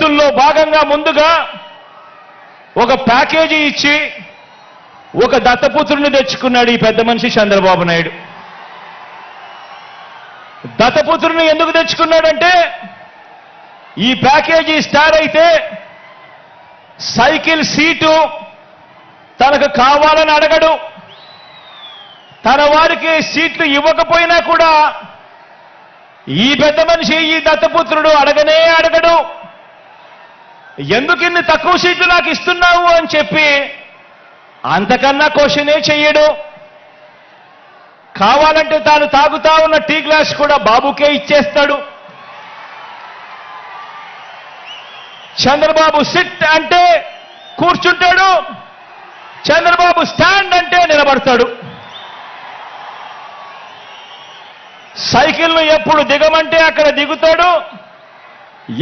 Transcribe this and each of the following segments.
పొత్తుల్లో భాగంగా ముందుగా ఒక ప్యాకేజీ ఇచ్చి ఒక దత్తపుత్రుని తెచ్చుకున్నాడు ఈ పెద్ద మనిషి చంద్రబాబు నాయుడు. దత్తపుత్రుని ఎందుకు తెచ్చుకున్నాడంటే ఈ ప్యాకేజీ స్టార్ అయితే సైకిల్ సీటు తనకు కావాలని అడగడు, తన వారికి సీట్లు ఇవ్వకపోయినా కూడా ఈ పెద్ద మనిషి ఈ దత్తపుత్రుడు అడగనే అడగడు. ఎందుకు ఇన్ని తక్కువ సీట్లు నాకు ఇస్తున్నావు అని చెప్పి అంతకన్నా క్వశ్చనే చెయ్యడు. కావాలంటే తాను తాగుతా ఉన్న టీ గ్లాస్ కూడా బాబుకే ఇచ్చేస్తాడు. చంద్రబాబు సిట్ అంటే కూర్చుంటాడు, చంద్రబాబు స్టాండ్ అంటే నిలబడతాడు. సైకిల్ను ఎప్పుడు దిగమంటే అక్కడ దిగుతాడు,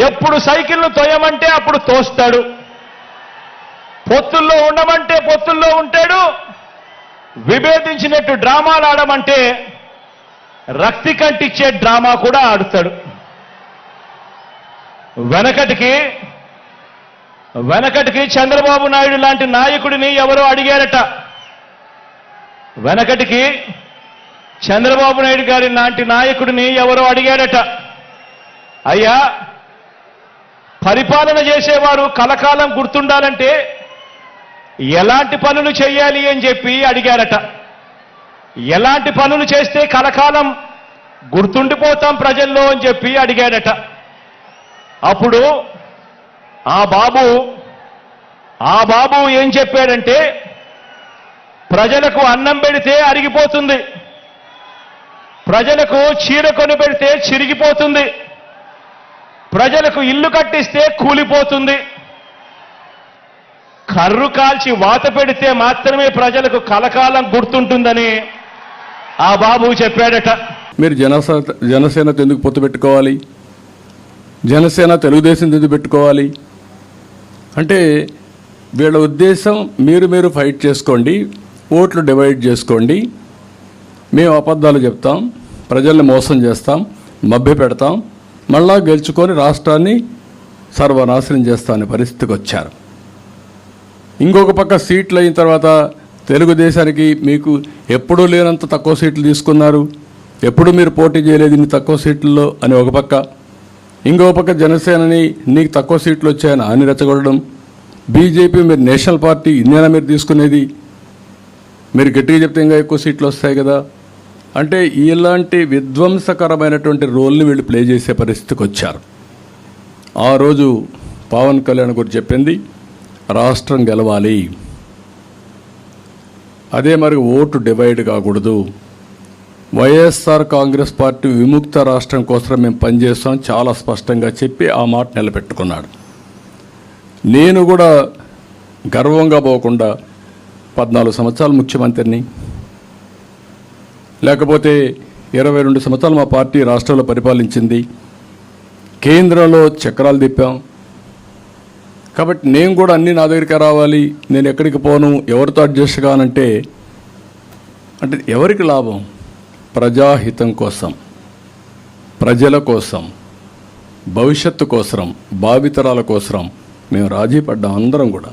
ఎప్పుడు సైకిల్ను తోయమంటే అప్పుడు తోస్తాడు. పొత్తుల్లో ఉండమంటే పొత్తుల్లో ఉంటాడు, విభేదించినట్టు డ్రామాలు ఆడమంటే రక్తి కంటిచ్చే డ్రామా కూడా ఆడుతాడు. వెనకటికి చంద్రబాబు నాయుడు లాంటి నాయకుడిని ఎవరో అడిగారట. వెనకటికి చంద్రబాబు నాయుడు గారి లాంటి నాయకుడిని ఎవరో అడిగారట, అయ్యా పరిపాలన చేసేవారు కలకాలం గుర్తుండాలంటే ఎలాంటి పనులు చేయాలి అని చెప్పి అడిగారట. ఎలాంటి పనులు చేస్తే కలకాలం గుర్తుండిపోతాం ప్రజల్లో అని చెప్పి అడిగారట. అప్పుడు ఆ బాబు ఏం చెప్పాడంటే, ప్రజలకు అన్నం పెడితే అరిగిపోతుంది, ప్రజలకు చీర కొని పెడితే చిరిగిపోతుంది, ప్రజలకు ఇల్లు కట్టిస్తే కూలిపోతుంది, కర్రు కాల్చి వాత పెడితే మాత్రమే ప్రజలకు కలకాలం గుర్తుంటుందని ఆ బాబు చెప్పాడట. మీరు జనసేనతో ఎందుకు పొత్తు పెట్టుకోవాలి, జనసేన తెలుగుదేశం ఎందుకు పెట్టుకోవాలి అంటే వీళ్ళ ఉద్దేశం మీరు ఫైట్ చేసుకోండి, ఓట్లు డివైడ్ చేసుకోండి, మేము అబద్ధాలు చెప్తాం, ప్రజల్ని మోసం చేస్తాం, మభ్య పెడతాం, మళ్ళా గెలుచుకొని రాష్ట్రాన్ని సర్వనాశనం చేస్తామనే పరిస్థితికి వచ్చారు. ఇంకొక పక్క సీట్లు అయిన తర్వాత తెలుగుదేశానికి మీకు ఎప్పుడూ లేనంత తక్కువ సీట్లు తీసుకున్నారు, ఎప్పుడు మీరు పోటీ చేయలేదు ఇన్ని తక్కువ సీట్లలో అని ఒక పక్క, ఇంకో పక్క జనసేనని నీకు తక్కువ సీట్లు వచ్చాయని అని రెచ్చగొట్టడం, బీజేపీ మీరు నేషనల్ పార్టీ ఇండియానా మీరు తీసుకునేది, మీరు గట్టిగా చెప్తే ఇంకా ఎక్కువ సీట్లు వస్తాయి కదా అంటే ఇలాంటి విధ్వంసకరమైనటువంటి రోల్ని వీళ్ళు ప్లే చేసే పరిస్థితికి వచ్చారు. ఆ రోజు పవన్ కళ్యాణ్ గురించి చెప్పింది రాష్ట్రం గెలవాలి, అదే మరి ఓటు డివైడ్ కాకూడదు, వైఎస్ఆర్ కాంగ్రెస్ పార్టీ విముక్త రాష్ట్రం కోసం మేము పనిచేస్తాం చాలా స్పష్టంగా చెప్పి ఆ మాట నిలబెట్టుకున్నాడు. నేను కూడా గర్వంగా పోకుండా 14 సంవత్సరాలు ముఖ్యమంత్రిని, లేకపోతే 22 సంవత్సరాలు మా పార్టీ రాష్ట్రంలో పరిపాలించింది, కేంద్రంలో చక్రాలు తిప్పాం, కాబట్టి నేను కూడా అన్నీ నా దగ్గరికి రావాలి, నేను ఎక్కడికి పోను, ఎవరితో అడ్జస్ట్ కానంటే అంటే ఎవరికి లాభం? ప్రజాహితం కోసం, ప్రజల కోసం, భవిష్యత్తు కోసం, భావితరాల కోసం మేము రాజీ పడ్డాం అందరం కూడా.